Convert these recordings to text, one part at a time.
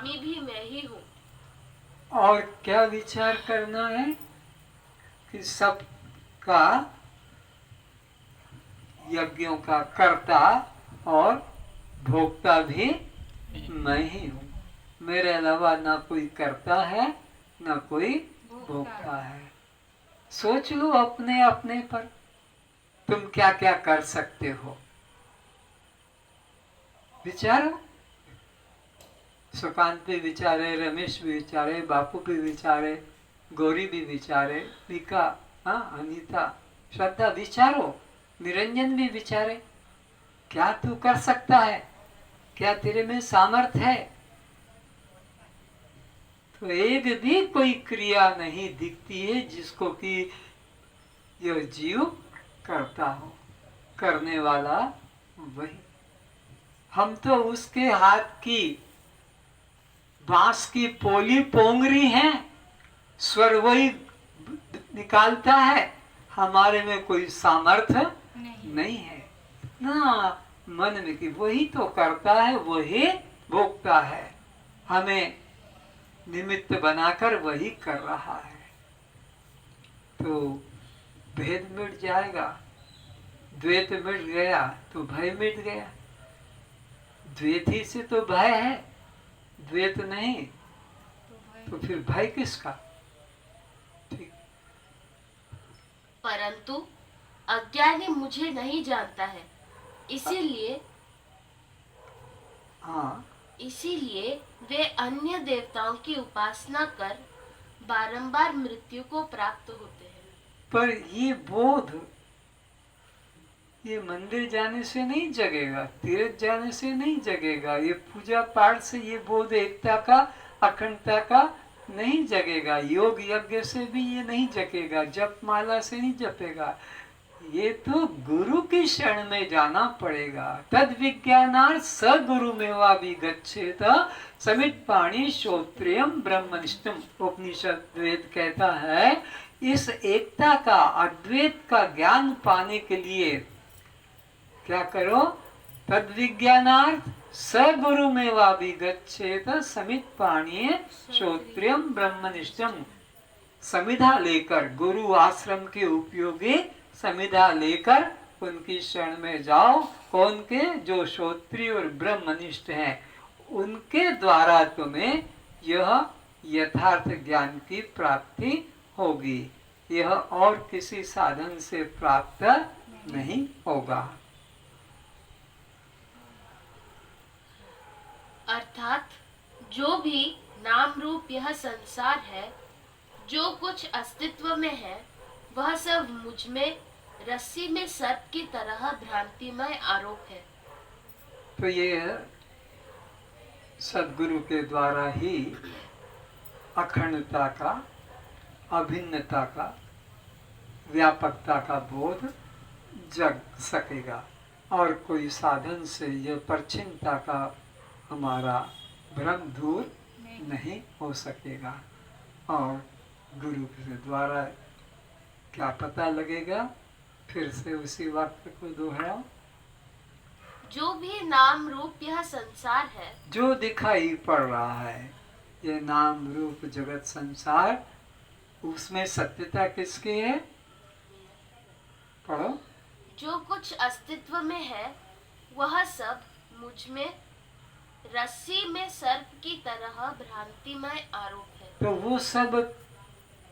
स्वामी भी मैं ही हूँ। और क्या विचार करना है कि सबका यज्ञों का कर्ता और भोक्ता भी मैं ही हूँ। मेरे अलावा ना कोई करता है ना कोई भोगता है। सोच लो अपने अपने पर तुम क्या क्या कर सकते हो, विचारो। सुकांत भी विचारे, रमेश भी विचारे, बापू भी विचारे, गौरी भी विचारे, मीका, हाँ, अनीता, श्रद्धा विचारो, निरंजन भी विचारे। क्या तू कर सकता है, क्या तेरे में सामर्थ्य है? तो एक भी कोई क्रिया नहीं दिखती है जिसको कि यह जीव करता हो। करने वाला वही। हम तो उसके हाथ की बांस की पोली पोंगरी है, स्वर वही निकालता है। हमारे में कोई सामर्थ्य नहीं है। ना मन में कि वही तो करता है, वही भोगता है, हमें निमित्त बनाकर वही कर रहा है। तो भेद मिट जाएगा। द्वैत मिट गया तो भय मिट गया। द्वैत ही से तो भय है, द्वैत नहीं तो फिर भय किसका? ठीक। परंतु अज्ञानी मुझे नहीं जानता है, इसीलिए हाँ, इसीलिए वे अन्य देवताओं की उपासना कर बारंबार मृत्यु को प्राप्त होते हैं। पर ये बोध ये मंदिर जाने से नहीं जगेगा, तीर्थ जाने से नहीं जगेगा, ये पूजा पाठ से ये बोध एकता का, अखंडता का नहीं जगेगा। योग यज्ञ से भी ये नहीं जगेगा, जप माला से नहीं जपेगा। ये तो गुरु की शरण में जाना पड़ेगा। तद विज्ञानार्थ स गुरु मेवा विगच्छेत समित पाणी श्रोत्रियम ब्रह्मनिष्ठम। उपनिषद वेद कहता है इस एकता का, अद्वैत का ज्ञान पाने के लिए क्या करो? तद विज्ञानार्थ स गुरु मेवा विगच्छेत समित पाणी श्रोत्रियम ब्रह्मनिष्ठम। समिधा लेकर, गुरु आश्रम के उपयोगी समिधा लेकर उनकी शरण में जाओ। कौन के? जो श्रोत्रिय और ब्रह्मनिष्ठ हैं, उनके द्वारा तुम्हें यह यथार्थ ज्ञान की प्राप्ति होगी। यह और किसी साधन से प्राप्त नहीं होगा। अर्थात जो भी नाम रूप यह संसार है, जो कुछ अस्तित्व में है, वह सब मुझ में रस्सी में सर्प की तरह भ्रांतिमय आरोप है। तो ये सदगुरु के द्वारा ही अखंडता का, अभिन्नता का, व्यापकता का बोध जग सकेगा। और कोई साधन से यह परचिनता का हमारा भ्रम दूर नहीं हो सकेगा। और गुरु के द्वारा क्या पता लगेगा? फिर से उसी वाक्य को दोहराओ। जो भी नाम रूप यह संसार है, जो दिखाई पड़ रहा है, ये नाम रूप जगत संसार, उसमें सत्यता किसकी है? पढ़ो। जो कुछ अस्तित्व में है, वह सब मुझ में रस्सी में सर्प की तरह भ्रांतिमय आरोप है। तो वो सब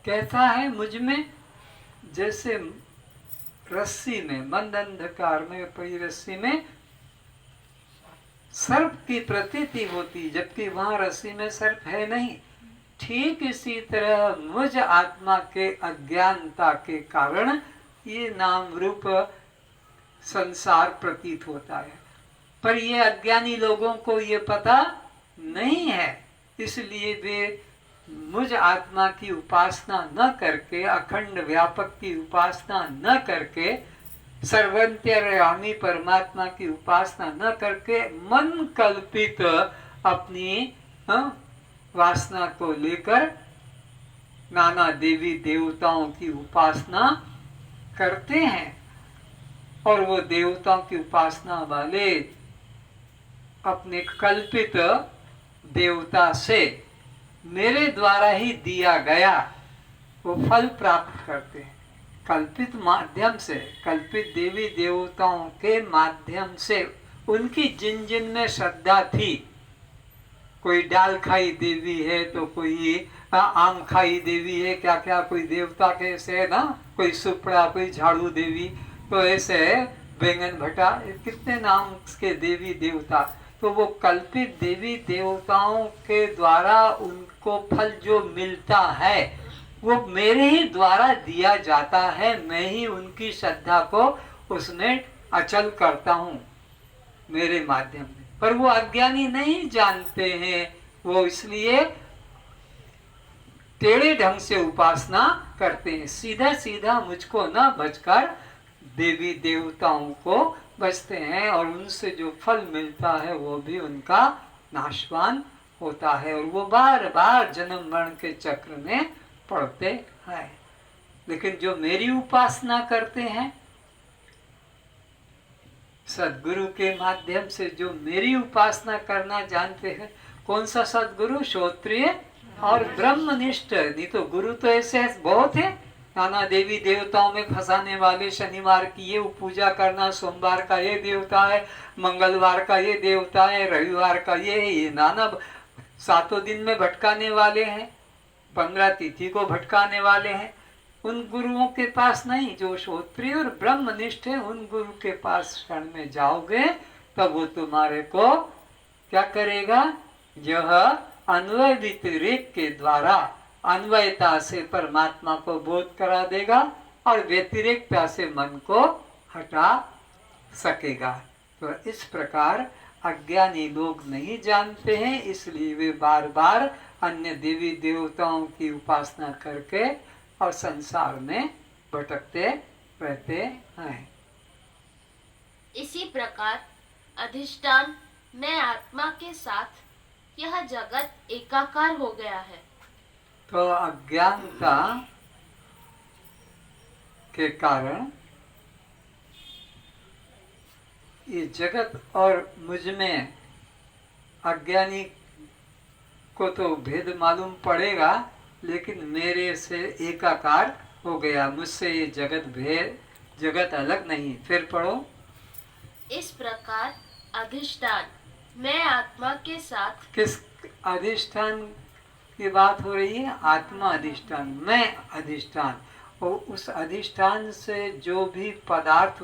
कहता है मुझ में, जैसे रस्सी में, मंद अंधकार में पड़ी रस्सी में सर्प की प्रतीति होती, जबकि वहां रस्सी में सर्प है नहीं। ठीक इसी तरह मुझ आत्मा के अज्ञानता के कारण ये नाम रूप संसार प्रतीत होता है। पर ये अज्ञानी लोगों को ये पता नहीं है, इसलिए वे मुझ आत्मा की उपासना न करके, अखंड व्यापक की उपासना न करके, सर्वंतर्यामी परमात्मा की उपासना न करके मन कल्पित अपनी वासना को लेकर नाना देवी देवताओं की उपासना करते हैं। और वो देवताओं की उपासना वाले अपने कल्पित देवता से मेरे द्वारा ही दिया गया वो फल प्राप्त करते हैं। कल्पित माध्यम से, कल्पित देवी देवताओं के माध्यम से उनकी जिन जिन में श्रद्धा थी, कोई डाल खाई देवी है तो कोई आम खाई देवी है, क्या क्या कोई देवता के ऐसे ना, कोई सुपड़ा, कोई झाड़ू देवी, तो ऐसे बैंगन भट्टा, कितने नाम के देवी देवता। तो वो कल्पित देवी देवताओं के द्वारा उनको फल जो मिलता है वो मेरे ही द्वारा दिया जाता है। मैं ही उनकी श्रद्धा को उसमें अचल करता हूँ मेरे माध्यम से। पर वो अज्ञानी नहीं जानते हैं, वो इसलिए टेढ़े ढंग से उपासना करते हैं। सीधा सीधा मुझको न बचकर देवी देवताओं को बचते हैं, और उनसे जो फल मिलता है वो भी उनका नाशवान होता है, और वो बार बार जन्म मरण के चक्र में पड़ते हैं। लेकिन जो मेरी उपासना करते हैं, सद्गुरु के माध्यम से जो मेरी उपासना करना जानते हैं, कौन सा सद्गुरु? श्रोत्रिय और ब्रह्मनिष्ठ। नहीं तो गुरु तो ऐसे बहुत है, नाना देवी देवताओं में फंसाने वाले। शनिवार की ये पूजा करना, सोमवार का ये देवता है, मंगलवार का ये देवता है, रविवार का ये नाना 7 दिन में भटकाने वाले हैं, 15 तिथि को भटकाने वाले हैं। उन गुरुओं के पास नहीं, जो श्रोत्रिय और ब्रह्मनिष्ठ है, उन गुरु के पास शरण में जाओगे तब वो तुम्हारे को क्या करेगा? यह अन्वय व्यतिरेक के द्वारा अन्वयता से परमात्मा को बोध करा देगा और व्यतिरेकता से मन को हटा सकेगा। तो इस प्रकार अज्ञानी लोग नहीं जानते हैं, इसलिए वे बार बार अन्य देवी देवताओं की उपासना करके और संसार में भटकते रहते हैं। इसी प्रकार अधिष्ठान मैं आत्मा के साथ यह जगत एकाकार हो गया है। तो अज्ञानता के कारण ये जगत और मुझ में, अज्ञानी को तो भेद मालूम पड़ेगा, लेकिन मेरे से एकाकार हो गया, मुझसे ये जगत भेद, जगत अलग नहीं। फिर पढ़ो। इस प्रकार अधिष्ठान मैं आत्मा के साथ, किस अधिष्ठान की बात हो रही है? आत्मा अधिष्ठान, मैं अधिष्ठान। और उस अधिष्ठान से जो भी पदार्थ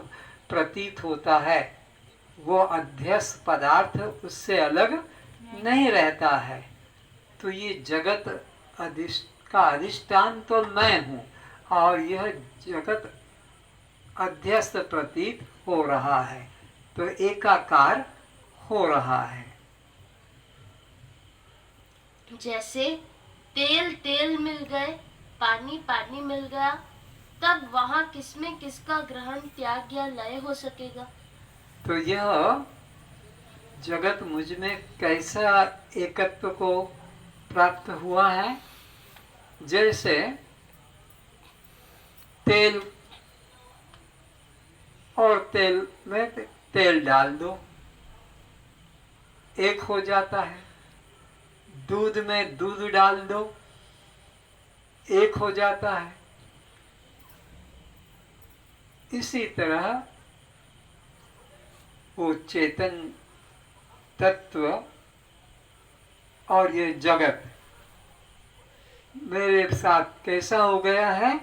प्रतीत होता है वो अध्यस्त पदार्थ उससे अलग नहीं रहता है। तो ये जगत का अधिष्ठान तो मैं हूँ, और यह जगत अध्यस्त प्रतीत हो रहा है, तो एकाकार हो रहा है। जैसे तेल तेल मिल गए, पानी पानी मिल गया, तब वहाँ किसमें किसका ग्रहण, त्याग या लय हो सकेगा? तो यह जगत मुझ में कैसा एकत्व को प्राप्त हुआ है? जैसे तेल और तेल में तेल डाल दो, एक हो जाता है। दूध में दूध डाल दो, एक हो जाता है। इसी तरह वो चेतन तत्व और ये जगत मेरे साथ कैसा हो गया है?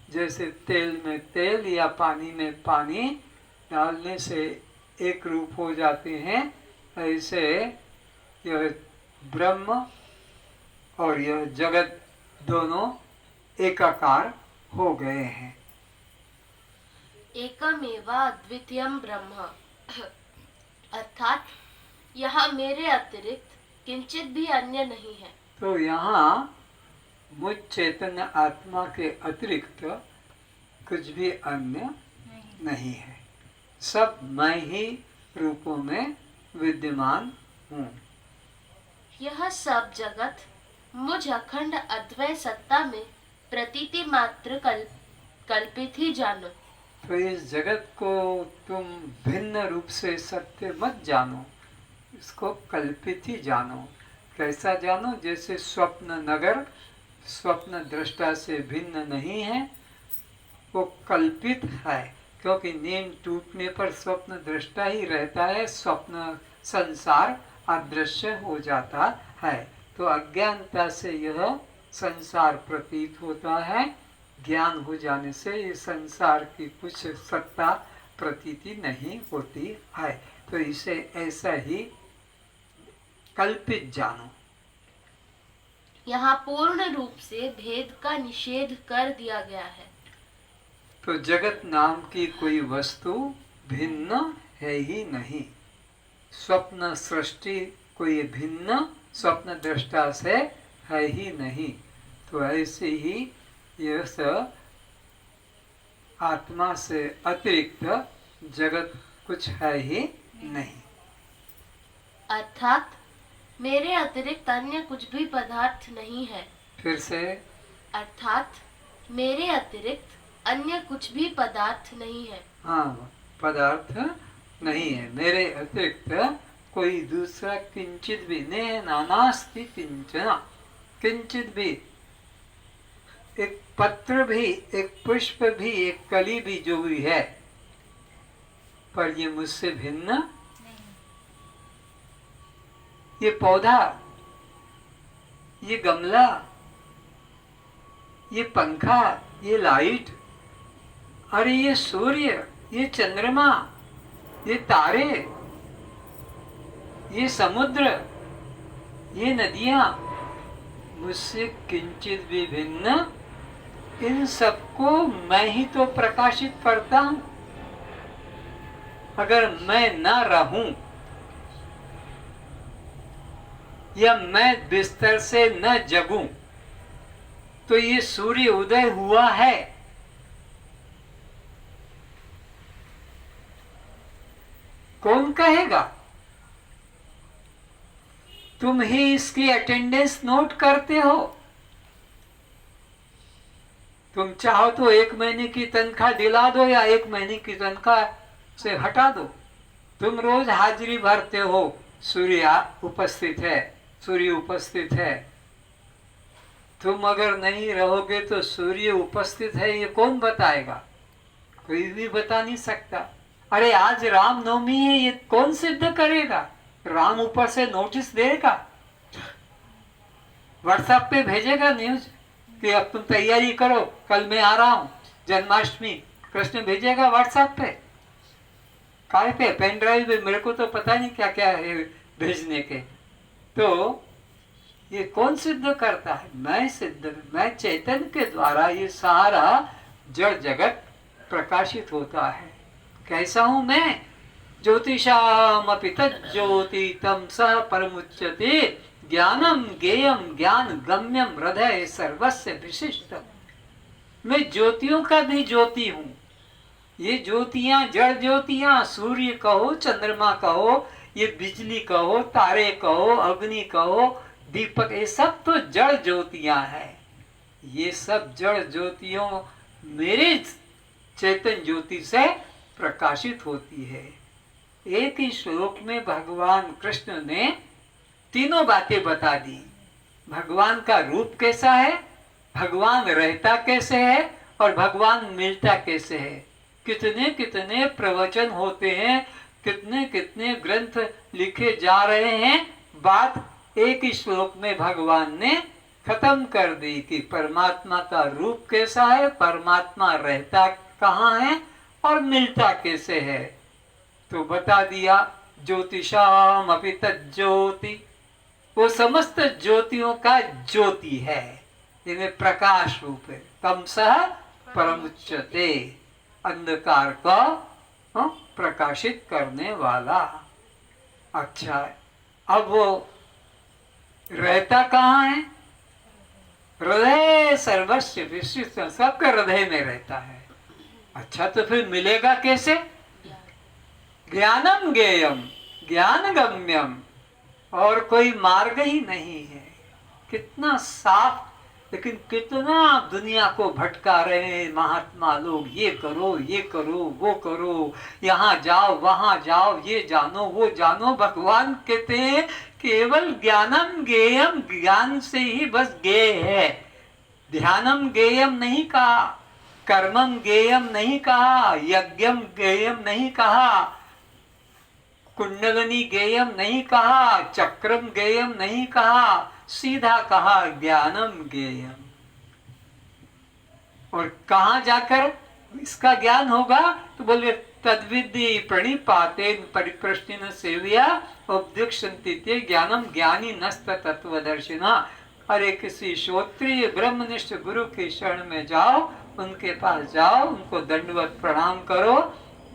जैसे तेल में तेल या पानी में पानी डालने से एक रूप हो जाते हैं, ऐसे यह ब्रह्म और यह जगत दोनों एकाकार हो गए हैं। एकमेवा अद्वितीयम ब्रह्म, अर्थात यहाँ मेरे अतिरिक्त किंचित भी अन्य नहीं है। तो यहाँ मुझ चैतन्य आत्मा के अतिरिक्त कुछ भी अन्य नहीं है, सब मैं ही रूपों में विद्यमान हूँ। यह सब जगत मुझ अखंड अद्वय सत्ता में प्रतीति मात्र कल्पित ही जानो। तो इस जगत को तुम भिन्न रूप से सत्य मत जानो, इसको कल्पित ही जानो। कैसा जानो? जैसे स्वप्न नगर स्वप्न दृष्टा से भिन्न नहीं है, वो कल्पित है, क्योंकि नींद टूटने पर स्वप्न दृष्टा ही रहता है, स्वप्न संसार अदृश्य हो जाता है। तो अज्ञानता से यह संसार प्रतीत होता है, ज्ञान हो जाने से ये संसार की कुछ सत्ता प्रतीति नहीं होती है। तो इसे ऐसा ही कल्पित जानो। यहाँ पूर्ण रूप से भेद का निषेध कर दिया गया है। तो जगत नाम की कोई वस्तु भिन्न है ही नहीं। स्वप्न सृष्टि कोई भिन्न स्वप्न दृष्टा से है ही नहीं। तो ऐसे ही यह सब आत्मा से अतिरिक्त जगत कुछ है ही नहीं। अर्थात मेरे अतिरिक्त अन्य कुछ भी पदार्थ नहीं है। फिर से, अर्थात मेरे अतिरिक्त अन्य कुछ भी पदार्थ नहीं है। हाँ, पदार्थ नहीं है। मेरे अतिरिक्त कोई दूसरा किंचित भी नहीं। नानास्ति किंचन, किंचित भी, एक पत्र भी, एक पुष्प भी, एक कली भी जो भी है, पर ये मुझसे भिन्न। ये पौधा, ये गमला, ये पंखा, ये लाइट, अरे ये सूर्य, ये चंद्रमा, ये तारे, ये समुद्र, ये नदियां, मुझसे किंचित भी भिन्न। इन सबको मैं ही तो प्रकाशित करता हूं। अगर मैं न रहूं या मैं बिस्तर से न जगूं तो ये सूर्य उदय हुआ है। कौन कहेगा? तुम ही इसकी अटेंडेंस नोट करते हो। तुम चाहो तो 1 महीने की तनख्वाह दिला दो या 1 महीने की तनख्वाह से हटा दो। तुम रोज हाजिरी भरते हो, सूर्य उपस्थित है, सूर्य उपस्थित है। तुम अगर नहीं रहोगे तो सूर्य उपस्थित है ये कौन बताएगा? कोई भी बता नहीं सकता। अरे आज रामनवमी है, ये कौन सिद्ध करेगा? राम ऊपर से नोटिस देगा, व्हाट्सएप पे भेजेगा न्यूज कि अब तुम तैयारी करो, कल मैं आ रहा हूं जन्माष्टमी। कृष्ण भेजेगा व्हाट्सएप पे, काय पे, पेन ड्राइव पे, मेरे को तो पता नहीं क्या क्या है भेजने के। तो ये कौन सिद्ध करता है? मैं सिद्ध, मैं चैतन्य के द्वारा ये सारा जड़ जगत प्रकाशित होता है। कैसा हूं मैं? ज्योतिषामपि तज्ज्योति तमसः परमुच्यते ज्ञानम ज्ञेयम ज्ञान गम्यम हृदय सर्वस्य विशिष्टम। मैं ज्योतियों का भी ज्योति हूँ। ये ज्योतियां, जड़ ज्योतियां, सूर्य कहो, चंद्रमा कहो, ये बिजली कहो, तारे कहो, अग्नि कहो, दीपक, ये सब तो जड़ ज्योतियां हैं। ये सब जड़ ज्योतियों मेरे चैतन्य ज्योति से प्रकाशित होती है। एक ही श्लोक में भगवान कृष्ण ने तीनों बातें बता दी। भगवान का रूप कैसा है, भगवान रहता कैसे है और भगवान मिलता कैसे है। कितने कितने प्रवचन होते हैं, कितने कितने ग्रंथ लिखे जा रहे हैं, बात एक ही श्लोक में भगवान ने खत्म कर दी कि परमात्मा का रूप कैसा है, परमात्मा रहता कहाँ है और मिलता कैसे है। तो बता दिया ज्योतिषाम अपि तज्ज्योति, वो समस्त ज्योतियों का ज्योति है, इन्हें प्रकाश रूप है। तमसः परमुच्यते, अंधकार का प्रकाशित करने वाला। अच्छा, अब वो रहता कहाँ है? हृदय सर्वस्व विशिष्ट, सबका हृदय में रहता है। अच्छा, तो फिर मिलेगा कैसे? ज्ञानम ज्ञेयम ज्ञान गम्यम, और कोई मार्ग ही नहीं है। कितना साफ लेकिन कितना दुनिया को भटका रहे हैं महात्मा लोग, ये करो वो करो, यहाँ जाओ वहाँ जाओ, ये जानो वो जानो। भगवान कहते हैं केवल ज्ञानम ज्ञेयम, ज्ञान से ही बस ज्ञेय है। ध्यानम ज्ञेयम नहीं कहा, कर्मम ज्ञेयम नहीं कहा, यज्ञम ज्ञेयम नहीं कहा, कुंडलनी ज्ञेयम नहीं कहा, चक्रम ज्ञेयम नहीं कहा, सीधा कहा ज्ञानम ज्ञेयम। और कहाँ जाकर इसका ज्ञान होगा? तो बोले तद्विद्धि प्रणिपातेन परिप्रश्नेन सेव्या उपदिक्षन्ति ते ज्ञानम ज्ञानी नस्त तत्वदर्शिना। अरे किसी श्रोत्रिय ब्रह्मनिष्ठ गुरु के शरण में जाओ, उनके पास जाओ, उनको दंडवत प्रणाम करो,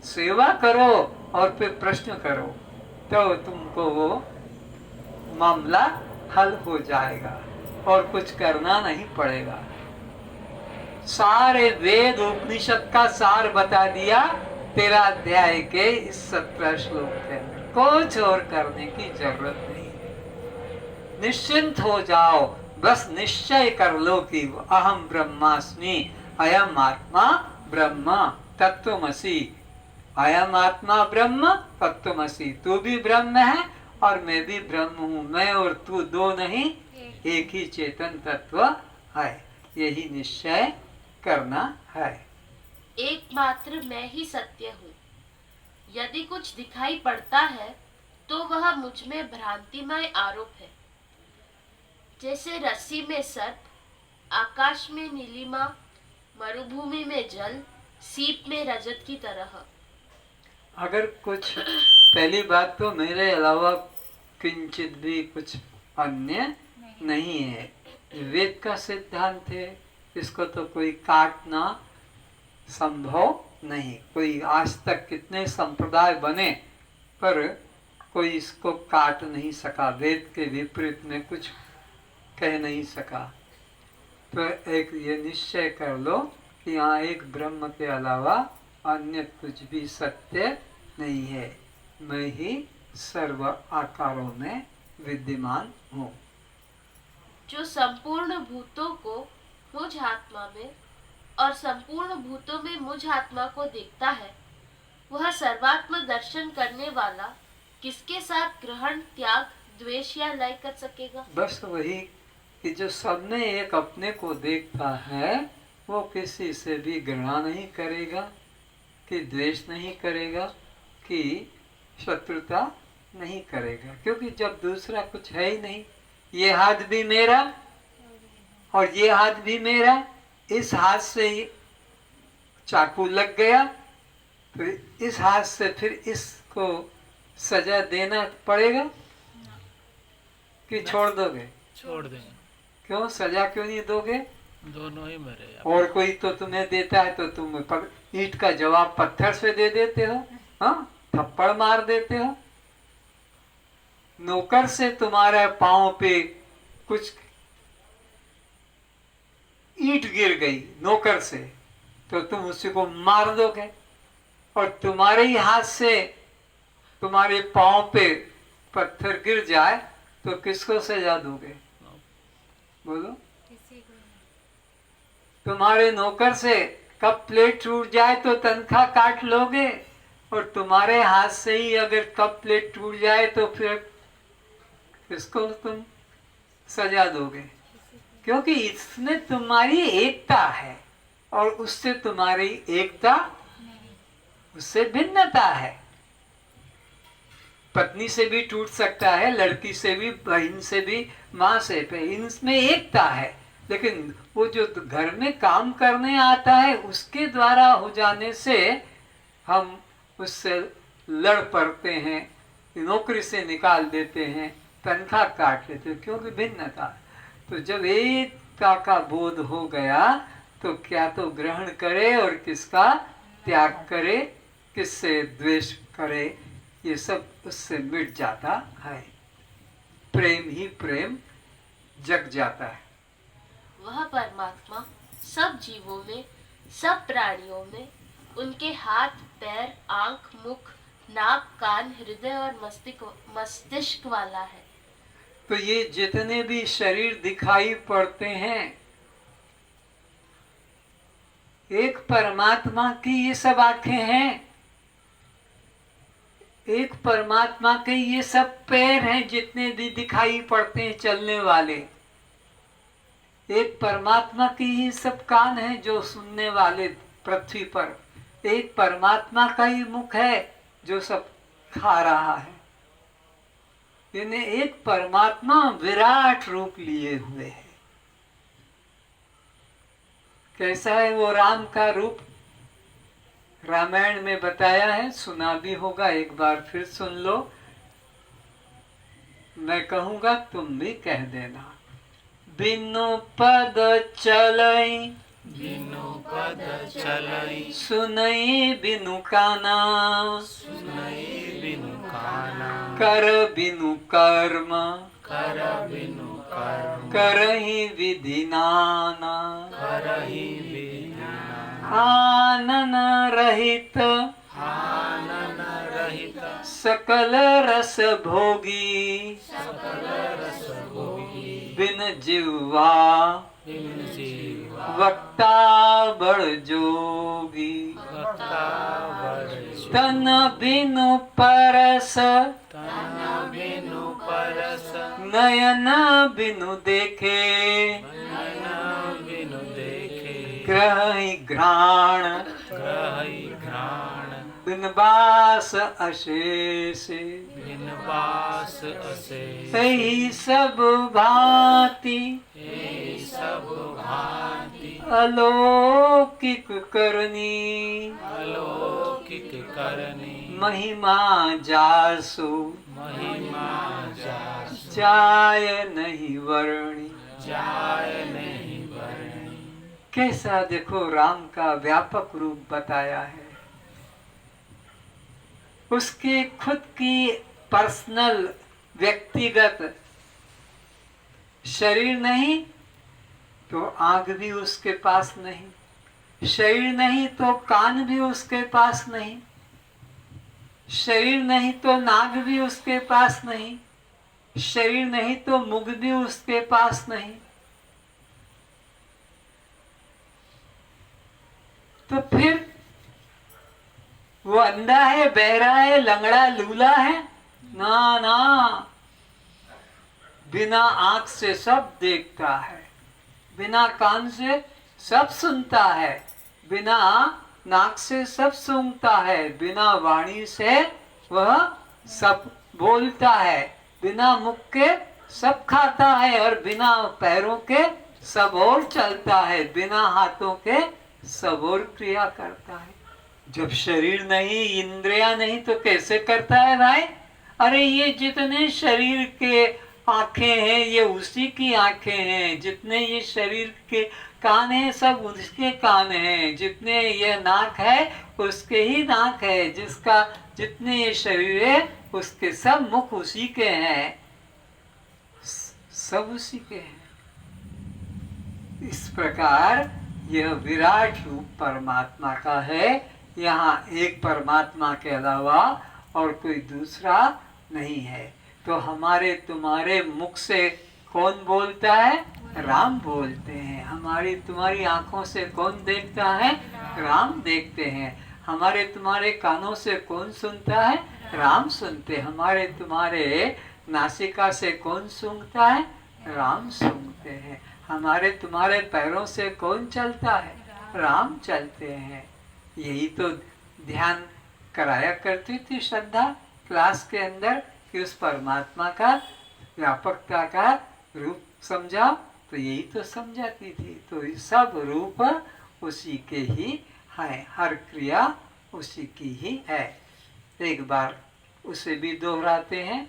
सेवा करो और फिर प्रश्न करो, तो तुमको वो मामला हल हो जाएगा और कुछ करना नहीं पड़ेगा। सारे वेद उपनिषद का सार बता दिया 13 अध्याय के इस 17 श्लोक के अंदर। कुछ और करने की जरूरत नहीं, निश्चिंत हो जाओ, बस निश्चय कर लो कि अहम ब्रह्मास्मि, अयम आत्मा ब्रह्म तत्वमसि। अयम आत्मा ब्रह्म तत्वमसि, तू भी ब्रह्म है और मैं भी ब्रह्म हूँ। मैं और तू दो नहीं, एक ही चेतन तत्व है। यही निश्चय करना है। एकमात्र मैं ही सत्य हूँ। यदि कुछ दिखाई पड़ता है तो वह मुझ में भ्रांतिमय आरोप है। जैसे रस्सी में सर्प, आकाश में नीलिमा, मरुभूमि में जल, सीप में रजत की तरह। अगर कुछ, पहली बात तो मेरे अलावा किंचित भी कुछ अन्य नहीं है। वेद का सिद्धांत है, इसको तो कोई काटना संभव नहीं। कोई आज तक कितने संप्रदाय बने पर कोई इसको काट नहीं सका, वेद के विपरीत में कुछ कह नहीं सका। तो एक ये निश्चय कर लो कि यहाँ एक ब्रह्म के अलावा अन्य कुछ भी सत्य नहीं है। मैं ही सर्व आकारों में विद्यमान हूँ। जो संपूर्ण भूतों को मुझ आत्मा में और संपूर्ण भूतों में मुझ आत्मा को देखता है, वह सर्वात्म दर्शन करने वाला किसके साथ ग्रहण, त्याग, द्वेष या लय कर सकेगा? बस वही कि जो सब में एक अपने को देखता है, वो किसी से भी घृणा नहीं करेगा, कि द्वेष नहीं करेगा, कि शत्रुता नहीं करेगा, क्योंकि जब दूसरा कुछ है ही नहीं। ये हाथ भी मेरा और ये हाथ भी मेरा, इस हाथ से ही चाकू लग गया तो इस हाथ से फिर इसको सजा देना पड़ेगा कि छोड़ दोगे? छोड़ देंगे। क्यों सजा क्यों नहीं दोगे? दोनों ही मरे। और कोई तो तुम्हें देता है तो तुम ईंट का जवाब पत्थर से दे देते हो, हाँ, थप्पड़ मार देते हो। नौकर से तुम्हारे पांव पे कुछ ईंट गिर गई नौकर से, तो तुम उसी को मार दोगे। और तुम्हारे ही हाथ से तुम्हारे पांव पे पत्थर गिर जाए तो किसको सजा दोगे? बोलो। तुम्हारे नौकर से कप प्लेट टूट जाए तो तनख्वाह काट लोगे, और तुम्हारे हाथ से ही अगर कप प्लेट टूट जाए तो फिर किसको तुम सजा दोगे? क्योंकि इसमें तुम्हारी एकता है और उससे तुम्हारी एकता, उससे भिन्नता है। पत्नी से भी टूट सकता है, लड़की से भी, बहन से भी, माँ से भी, इनमें एकता है। लेकिन वो जो घर में काम करने आता है उसके द्वारा हो जाने से हम उससे लड़ पड़ते हैं, नौकरी से निकाल देते हैं, तनख्वाह काट लेते हैं, क्योंकि भिन्नता। तो जब एकता का बोध हो गया तो क्या तो ग्रहण करे और किसका त्याग करे, किससे द्वेष करे, ये सब उससे मिट जाता है। प्रेम ही प्रेम जग जाता है। वह परमात्मा सब जीवों में, सब प्राणियों में, उनके हाथ, पैर, आंख, मुख, नाक, कान, हृदय और मस्तिष्क वाला है। तो ये जितने भी शरीर दिखाई पड़ते हैं एक परमात्मा की ये सब आंखें हैं, एक परमात्मा के ये सब पैर हैं जितने भी दिखाई पड़ते हैं चलने वाले, एक परमात्मा की ये सब कान हैं जो सुनने वाले पृथ्वी पर, एक परमात्मा का ही मुख है जो सब खा रहा है। यानी एक परमात्मा विराट रूप लिए हुए है। कैसा है वो राम का रूप? रामायण में बताया है, सुना भी होगा, एक बार फिर सुन लो। मैं कहूंगा तुम भी कह देना। बिनु पद चलई, बिनु पद चलई, सुनई बिनु काना, सुनई बिनु काना, कर बिनु कर्म, कर बिनु कर्म, करहि विधि नाना, करहि विधिना, आनन रहित, आनन रहित, सकल रस भोगी, सकल रस भोगी, बिन जिह्वा, बिन जीवा, वक्ता बड़ जोगी, वक्ता बड़ तन बिनु परस, तन बिनु परस, नयन बिनु देखे, नयन बिनु देखे, ग्रहि घ्राण, ग्रहि घ्राण, बिन बास अशेष, बिन बास असे, यही सब भांति, हे सब भांति, अलौकिक करनी, अलौकिक करनी, महिमा जासु, महिमा जासु, जाय नहीं वर्णी। जाय नहीं वर्णी। कैसा देखो राम का व्यापक रूप बताया है। उसके खुद की पर्सनल व्यक्तिगत शरीर नहीं तो आंख भी उसके पास नहीं, शरीर नहीं तो कान भी उसके पास नहीं, शरीर नहीं तो नाक भी उसके पास नहीं, शरीर नहीं तो मुख भी उसके पास नहीं। तो फिर वो अंधा है, बहरा है, लंगड़ा लूला है? ना ना, बिना आंख से सब देखता है, बिना कान से सब सुनता है, बिना नाक से सब सूंघता है, बिना वाणी से वह सब बोलता है, बिना मुख के सब खाता है और बिना पैरों के सब और चलता है, बिना हाथों के सब और क्रिया करता है। जब शरीर नहीं, इंद्रियां नहीं तो कैसे करता है भाई? अरे ये जितने शरीर के आंखें हैं ये उसी की आंखें हैं, जितने ये शरीर के कान हैं सब उसके कान हैं, जितने ये नाक है उसके ही नाक है, जिसका जितने ये शरीर है उसके सब मुख उसी के हैं, सब उसी के हैं। इस प्रकार यह विराट रूप परमात्मा का है। यहाँ एक परमात्मा के अलावा और कोई दूसरा नहीं है। तो हमारे तुम्हारे मुख से कौन बोलता है? राम बोलते हैं। हमारी तुम्हारी आंखों से कौन देखता है? राम देखते हैं। हमारे तुम्हारे कानों से कौन सुनता है? राम सुनते। हमारे तुम्हारे नासिका से कौन सूंघता है? राम सूंघते हैं। हमारे तुम्हारे पैरों से कौन चलता है? राम चलते हैं। यही तो ध्यान कराया करती थी श्रद्धा क्लास के अंदर कि उस परमात्मा का व्यापकता का रूप समझाओ, तो यही तो समझाती थी। तो ये सब रूप उसी के ही है, हर क्रिया उसी की ही है। एक बार उसे भी दोहराते हैं।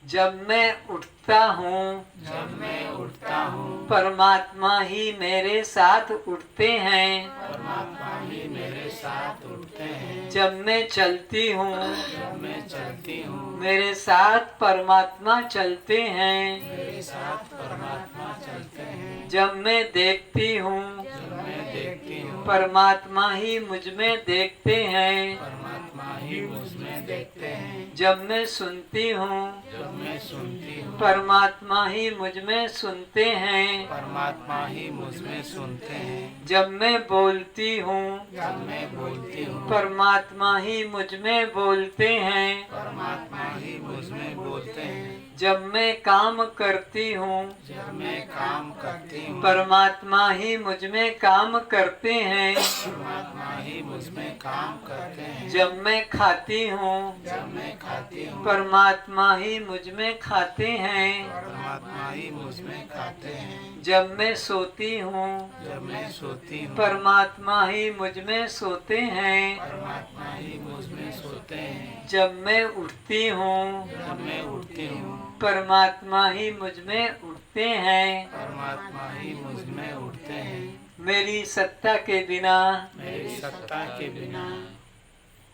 जब मैं उठता हूँ, जब मैं उठता हूँ, परमात्मा ही मेरे साथ उठते हैं। परमात्मा ही मेरे साथ उठते हैं। जब मैं चलती हूँ, जब मैं चलती हूँ, मेरे साथ परमात्मा चलते हैं। मेरे साथ परमात्मा चलते हैं। जब मैं देखती हूँ जब मैं देखती हूँ परमात्मा ही मुझ में देखते हैं। परमात्मा ही मुझ में देखते हैं। जब मैं सुनती हूँ जब मैं सुनती हूँ परमात्मा ही मुझ में सुनते हैं। परमात्मा ही मुझ में सुनते हैं। जब मैं बोलती हूँ जब मैं बोलती हूँ परमात्मा ही मुझ में बोलते हैं। परमात्मा ही मुझ में बोलते हैं। जब मैं काम करती हूँ जब मैं काम करती हूँ परमात्मा ही मुझ में काम करते हैं। परमात्मा ही मुझ में काम करते हैं। जब मैं खाती हूँ जब मैं खाती हूँ परमात्मा ही मुझ में खाते हैं। परमात्मा ही मुझ में खाते हैं। जब मैं सोती हूँ जब मैं सोती हूँ परमात्मा ही मुझ में सोते हैं। परमात्मा ही मुझ में सोते हैं। जब मैं उठती हूँ जब मैं उठती हूँ परमात्मा ही मुझ में उठते हैं। परमात्मा ही मुझ में उठते हैं। मेरी सत्ता के बिना मेरी सत्ता के बिना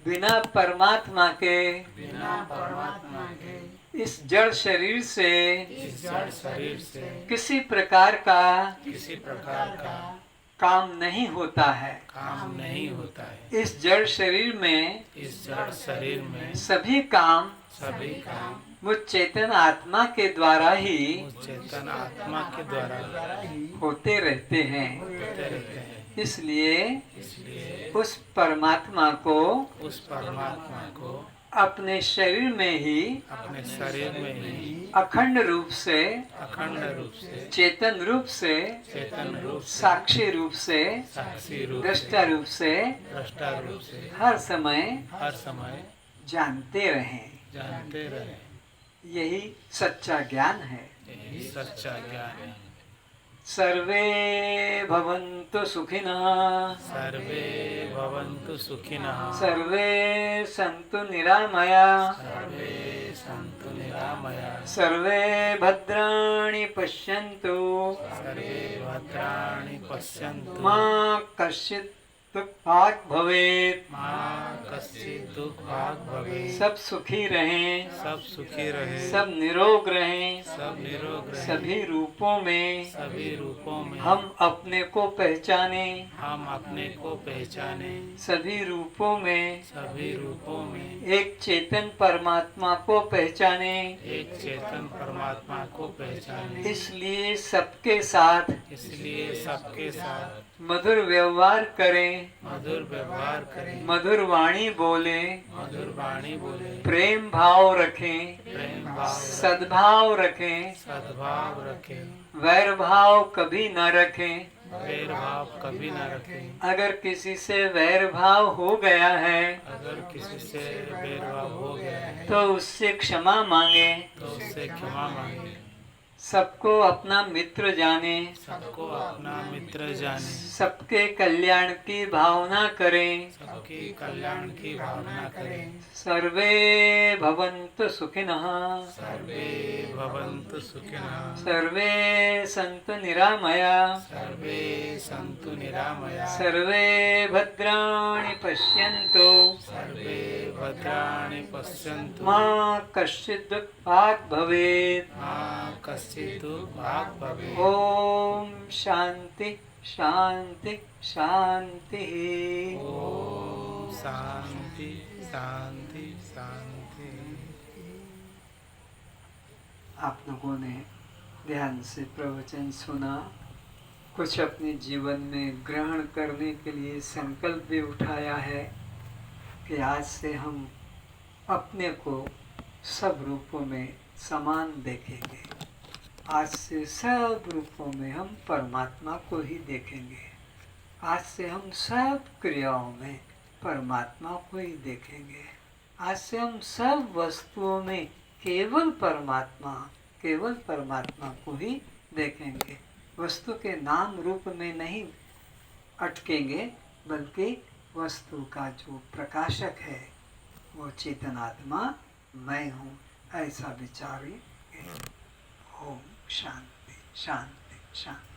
बिना परमात्मा के बिना परमात्मा के इस जड़ शरीर से इस जड़ शरीर से किसी प्रकार का किसी प्रकार का काम नहीं होता है। काम नहीं होता है। इस जड़ शरीर में इस जड़ शरीर में सभी काम सभी काम मुझ चेतन आत्मा के द्वारा ही उस चेतन आत्मा के द्वारा होते रहते हैं। होते रहते हैं। इसलिए इसलिए उस परमात्मा को उस परमात्मा को अपने शरीर में ही अपने शरीर में ही अखंड रूप से अखंड रूप से चेतन रूप से चेतन रूप से साक्षी रूप से साक्षी रूप दृष्टा से रूप से दृष्टा रूप से हर समय हर समय जानते रहें। जानते रहे। यही सच्चा ज्ञान है। यही सच्चा ज्ञान है। सर्वे भवन्तु सुखिनः सर्वे भवन्तु सुखिनः सर्वे सन्तु निरामयाः सर्वे सन्तु निरामयाः सर्वे भद्राणि पश्यन्तु सर्वे भद्राणि पश्यन्तु मा कश्चित् दुःखात् भवेत्। मा कश्चित् दुःखात् भवेत्। सब सुखी रहें, सब सुखी रहे। सब निरोग रहें। सब निरोग रहे। सभी रूपों में सभी रूपों में हम अपने को पहचाने। हम अपने को पहचाने। सभी रूपों में सभी रूपों में एक चेतन परमात्मा को पहचाने। एक चेतन परमात्मा को पहचाने। इसलिए सबके साथ इसलिए सबके साथ मधुर व्यवहार करें, मधुर व्यवहार करें। मधुर वाणी बोले, मधुर वाणी बोले। प्रेम भाव रखें, प्रेम भाव सद्भाव रखें, सद्भाव रखें। वैर भाव कभी न रखें। वैर भाव कभी न रखें। अगर किसी से वैर भाव हो गया है अगर किसी से वैर भाव हो गया है तो उससे क्षमा मांगे। तो उससे क्षमा मांगे। सबको अपना मित्र जाने, सबको अपना मित्र जाने। सबके कल्याण की भावना करें। सबके कल्याण की भावना करें। सर्वे भवन्तु सुखिनः सर्वे भवन्तु सुखिनः सर्वे सन्तु निरामयाः सर्वे सन्तु निरामयाः सर्वे भद्राणि पश्यन्तु सर्वे भद्राणि पश्यन्तु मा कश्चित् दुःखात् भवेत्। मा कश्चित् दुःखात् भवेत्। ओम शांति शांति शांति। ओम शांति शांति शांति। आप लोगों ने ध्यान से प्रवचन सुना, कुछ अपने जीवन में ग्रहण करने के लिए संकल्प भी उठाया है कि आज से हम अपने को सब रूपों में समान देखेंगे। आज से सब रूपों में हम परमात्मा को ही देखेंगे। आज से हम सब क्रियाओं में परमात्मा को ही देखेंगे। आज से हम सब वस्तुओं में केवल परमात्मा को ही देखेंगे। वस्तु के नाम रूप में नहीं अटकेंगे, बल्कि वस्तु का जो प्रकाशक है वो चेतन आत्मा मैं हूँ, ऐसा विचार ही। ओम शांति शांति शांति।